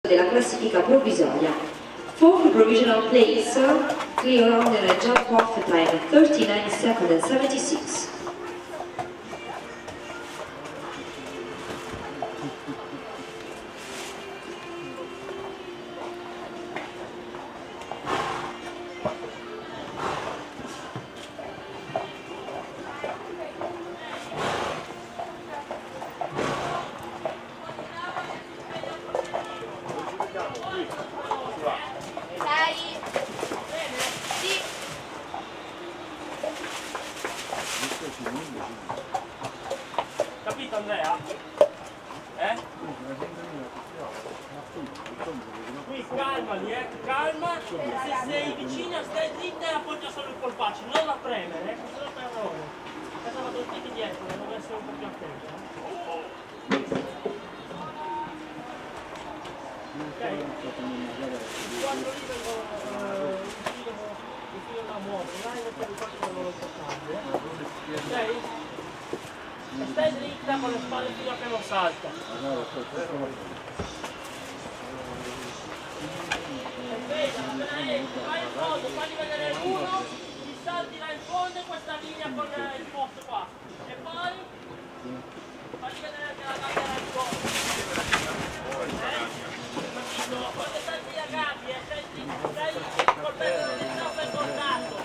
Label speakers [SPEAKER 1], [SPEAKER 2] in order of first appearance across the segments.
[SPEAKER 1] della classifica provvisoria. Fourth provisional place, clear on the jump off time 39 seconds and 76.
[SPEAKER 2] Capito Andrea? Qui calmali, calma, se sei vicino stai dritta e appoggia solo il polpaccio, non la premere, questo è l'errore. Adesso vado tutti dietro, devo essere un po' più attento. Ok? Quando lì vengo infilo la moto, dai perché vi faccio quello importante, ok? E stai dritta con le spalle fino a che non salta. E vedi, appena entri, vai in fondo, fagli vedere uno, ti salti là in fondo e questa linea con il posto qua. E poi fagli vedere anche la camera in fondo. Capito? Quando salti la gabbia, stai col peso delle zampe contatto.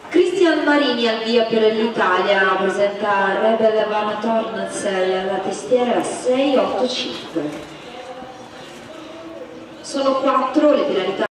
[SPEAKER 1] Cristian Marini al via per l'Italia, presenta Rebel Van Tornzel, la testiera 685. Sono 4 le penalità.